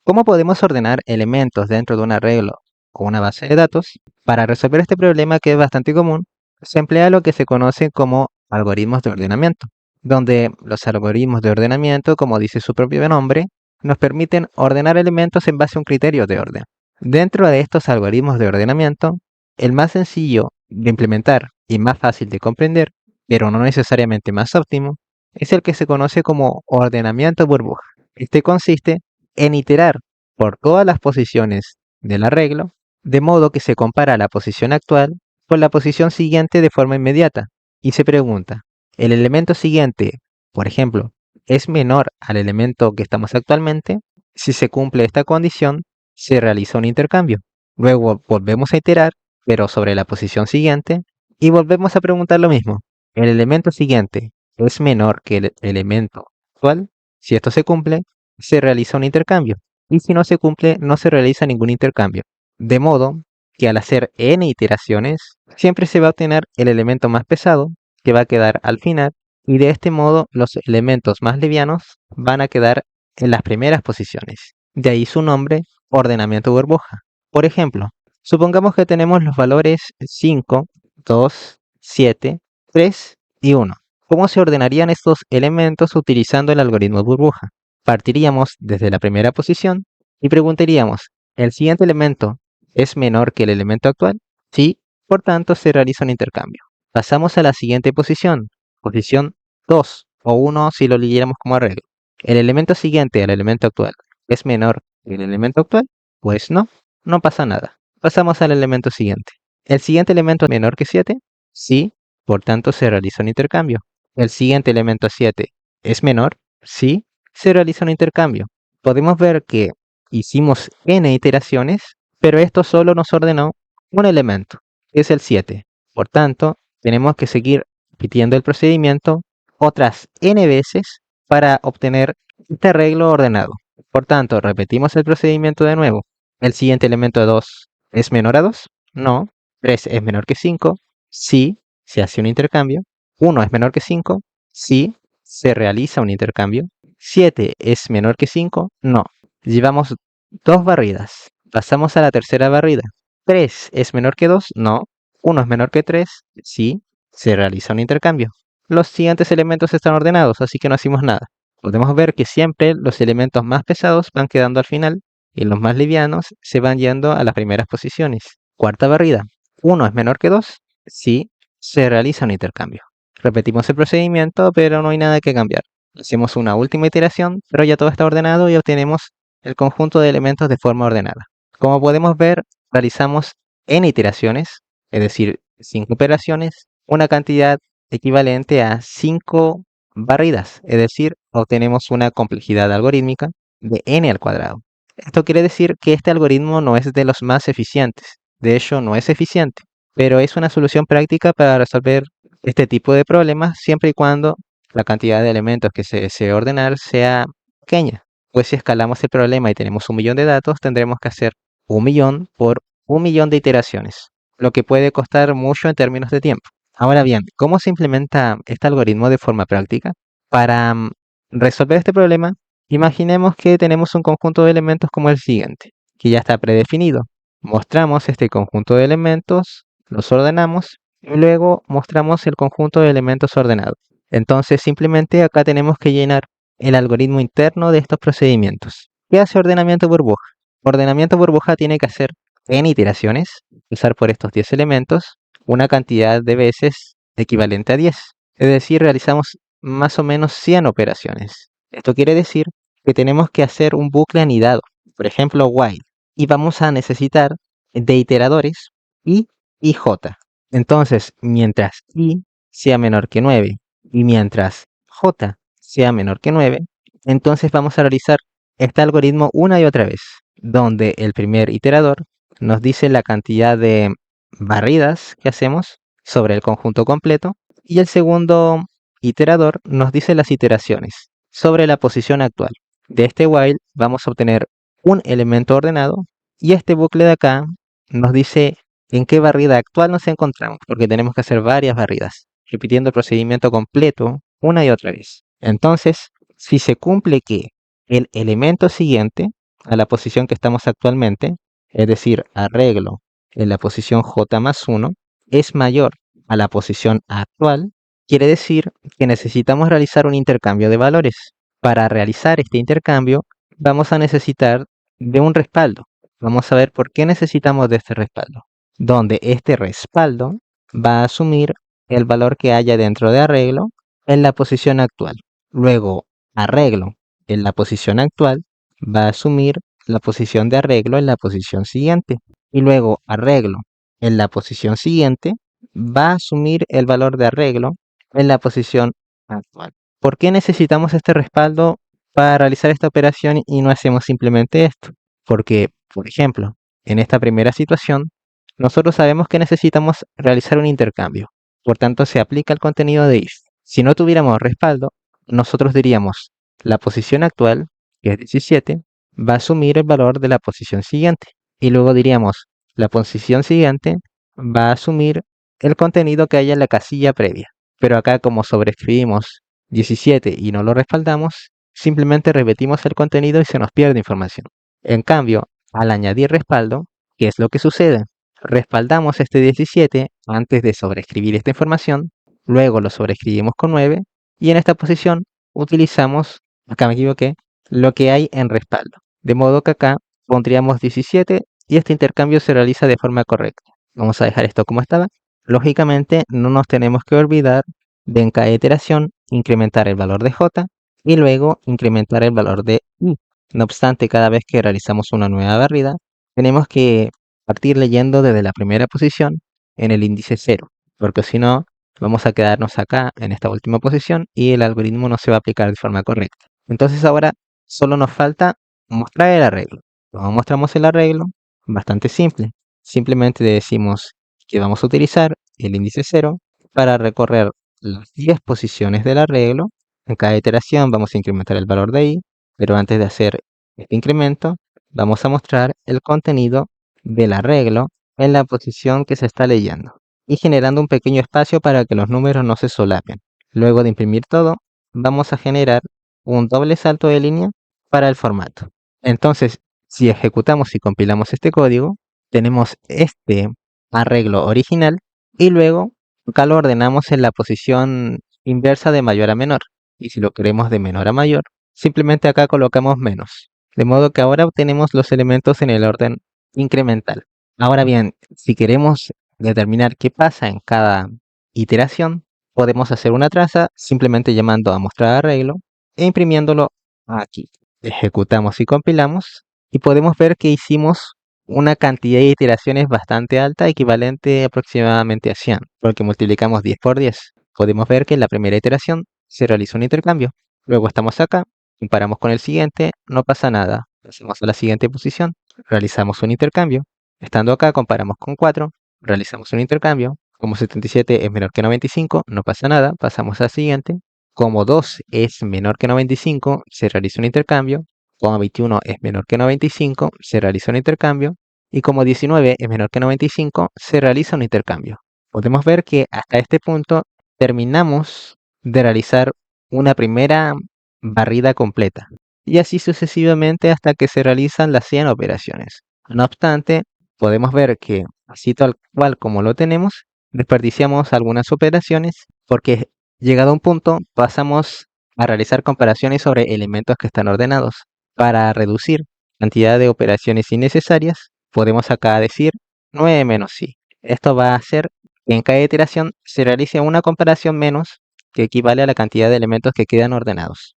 ¿Cómo podemos ordenar elementos dentro de un arreglo o una base de datos? Para resolver este problema, que es bastante común, se emplea lo que se conoce como algoritmos de ordenamiento, donde los algoritmos de ordenamiento, como dice su propio nombre, nos permiten ordenar elementos en base a un criterio de orden. Dentro de estos algoritmos de ordenamiento, el más sencillo de implementar y más fácil de comprender, pero no necesariamente más óptimo, es el que se conoce como ordenamiento burbuja. Este consiste en iterar por todas las posiciones del arreglo, de modo que se compara la posición actual con la posición siguiente de forma inmediata y se pregunta, ¿el elemento siguiente, por ejemplo, es menor al elemento que estamos actualmente? Si se cumple esta condición, se realiza un intercambio. Luego volvemos a iterar, pero sobre la posición siguiente, y volvemos a preguntar lo mismo. ¿El elemento siguiente es menor que el elemento actual? Si esto se cumple, se realiza un intercambio. Y si no se cumple, no se realiza ningún intercambio. De modo que al hacer n iteraciones, siempre se va a obtener el elemento más pesado, que va a quedar al final, y de este modo los elementos más livianos van a quedar en las primeras posiciones. De ahí su nombre, ordenamiento burbuja. Por ejemplo, supongamos que tenemos los valores 5, 2, 7, 3 y 1. ¿Cómo se ordenarían estos elementos utilizando el algoritmo burbuja? Partiríamos desde la primera posición y preguntaríamos, ¿el siguiente elemento es menor que el elemento actual? Sí, por tanto se realiza un intercambio. Pasamos a la siguiente posición 2 o 1 si lo leyéramos como arreglo. ¿El elemento siguiente al elemento actual es menor que el elemento actual? Pues no, no pasa nada. Pasamos al elemento siguiente. ¿El siguiente elemento es menor que 7? Sí, por tanto se realiza un intercambio. ¿El siguiente elemento 7 es menor? Sí, se realiza un intercambio. Podemos ver que hicimos n iteraciones, pero esto solo nos ordenó un elemento, que es el 7. Por tanto, tenemos que seguir repitiendo el procedimiento otras n veces para obtener este arreglo ordenado. Por tanto, repetimos el procedimiento de nuevo. ¿El siguiente elemento 2 es menor a 2? No. ¿3 es menor que 5? Sí, se hace un intercambio. ¿1 es menor que 5? Sí, se realiza un intercambio. ¿7 es menor que 5? No. Llevamos 2 barridas. Pasamos a la tercera barrida. ¿3 es menor que 2? No. ¿1 es menor que 3? Sí, se realiza un intercambio. Los siguientes elementos están ordenados, así que no hacemos nada. Podemos ver que siempre los elementos más pesados van quedando al final y los más livianos se van yendo a las primeras posiciones. Cuarta barrida. ¿1 es menor que 2? Sí, se realiza un intercambio. Repetimos el procedimiento, pero no hay nada que cambiar. Hacemos una última iteración, pero ya todo está ordenado y obtenemos el conjunto de elementos de forma ordenada. Como podemos ver, realizamos n iteraciones, es decir, 5 operaciones, una cantidad equivalente a 5 barridas, es decir, obtenemos una complejidad algorítmica de n al cuadrado. Esto quiere decir que este algoritmo no es de los más eficientes, de hecho no es eficiente, pero es una solución práctica para resolver este tipo de problemas siempre y cuando la cantidad de elementos que se desee ordenar sea pequeña. Pues si escalamos el problema y tenemos 1.000.000 de datos, tendremos que hacer 1.000.000 por 1.000.000 de iteraciones, lo que puede costar mucho en términos de tiempo. Ahora bien, ¿cómo se implementa este algoritmo de forma práctica? Para resolver este problema, imaginemos que tenemos un conjunto de elementos como el siguiente, que ya está predefinido. Mostramos este conjunto de elementos, los ordenamos y luego mostramos el conjunto de elementos ordenados. Entonces simplemente acá tenemos que llenar el algoritmo interno de estos procedimientos. ¿Qué hace ordenamiento burbuja? Ordenamiento burbuja tiene que hacer n iteraciones, usar por estos 10 elementos, una cantidad de veces equivalente a 10. Es decir, realizamos más o menos 100 operaciones. Esto quiere decir que tenemos que hacer un bucle anidado, por ejemplo, while, y vamos a necesitar de iteradores i y j. Entonces, mientras i sea menor que 9 y mientras j sea menor que 9, entonces vamos a realizar este algoritmo una y otra vez, donde el primer iterador nos dice la cantidad de barridas que hacemos sobre el conjunto completo y el segundo iterador nos dice las iteraciones sobre la posición actual. De este while vamos a obtener un elemento ordenado y este bucle de acá nos dice en qué barrida actual nos encontramos, porque tenemos que hacer varias barridas, repitiendo el procedimiento completo una y otra vez. Entonces, si se cumple que el elemento siguiente a la posición que estamos actualmente, es decir, arreglo en la posición j más 1, es mayor a la posición actual, quiere decir que necesitamos realizar un intercambio de valores. Para realizar este intercambio, vamos a necesitar de un respaldo. Vamos a ver por qué necesitamos de este respaldo, donde este respaldo va a asumir el valor que haya dentro de arreglo en la posición actual. Luego, arreglo en la posición actual va a asumir la posición de arreglo en la posición siguiente. Y luego, arreglo en la posición siguiente va a asumir el valor de arreglo en la posición actual. ¿Por qué necesitamos este respaldo para realizar esta operación y no hacemos simplemente esto? Porque, por ejemplo, en esta primera situación, nosotros sabemos que necesitamos realizar un intercambio. Por tanto, se aplica el contenido de if. Si no tuviéramos respaldo, nosotros diríamos la posición actual, que es 17, va a asumir el valor de la posición siguiente. Y luego diríamos la posición siguiente va a asumir el contenido que haya en la casilla previa. Pero acá, como sobreescribimos 17 y no lo respaldamos, simplemente repetimos el contenido y se nos pierde información. En cambio, al añadir respaldo, ¿qué es lo que sucede? Respaldamos este 17 antes de sobreescribir esta información, luego lo sobreescribimos con 9 y en esta posición utilizamos, acá me equivoqué, lo que hay en respaldo. De modo que acá pondríamos 17 y este intercambio se realiza de forma correcta. Vamos a dejar esto como estaba. Lógicamente no nos tenemos que olvidar de en cada iteración incrementar el valor de j y luego incrementar el valor de i. No obstante, cada vez que realizamos una nueva barrida, tenemos que partir leyendo desde la primera posición en el índice 0, porque si no, vamos a quedarnos acá en esta última posición y el algoritmo no se va a aplicar de forma correcta. Entonces ahora solo nos falta mostrar el arreglo. ¿Cómo mostramos el arreglo? Bastante simple. Simplemente decimos que vamos a utilizar el índice 0 para recorrer las 10 posiciones del arreglo. En cada iteración vamos a incrementar el valor de i, pero antes de hacer este incremento, vamos a mostrar el contenido del arreglo en la posición que se está leyendo y generando un pequeño espacio para que los números no se solapen. Luego de imprimir todo, vamos a generar un doble salto de línea para el formato. Entonces, si ejecutamos y compilamos este código, tenemos este arreglo original y luego acá lo ordenamos en la posición inversa de mayor a menor. Y si lo queremos de menor a mayor, simplemente acá colocamos menos. De modo que ahora obtenemos los elementos en el orden incremental. Ahora bien, si queremos determinar qué pasa en cada iteración, podemos hacer una traza simplemente llamando a mostrar arreglo e imprimiéndolo aquí. Ejecutamos y compilamos y podemos ver que hicimos una cantidad de iteraciones bastante alta, equivalente aproximadamente a 100, porque multiplicamos 10 por 10. Podemos ver que en la primera iteración se realizó un intercambio. Luego estamos acá, comparamos con el siguiente, no pasa nada. Pasamos a la siguiente posición, realizamos un intercambio. Estando acá, comparamos con 4, realizamos un intercambio. Como 77 es menor que 95, no pasa nada, pasamos al siguiente. Como 2 es menor que 95, se realiza un intercambio. Como 21 es menor que 95, se realiza un intercambio. Y como 19 es menor que 95, se realiza un intercambio. Podemos ver que hasta este punto terminamos de realizar una primera barrida completa. Y así sucesivamente hasta que se realizan las 100 operaciones. No obstante, podemos ver que así tal cual como lo tenemos, desperdiciamos algunas operaciones porque llegado a un punto pasamos a realizar comparaciones sobre elementos que están ordenados. Para reducir cantidad de operaciones innecesarias, podemos acá decir 9 menos i. Esto va a hacer que en cada iteración se realice una comparación menos que equivale a la cantidad de elementos que quedan ordenados.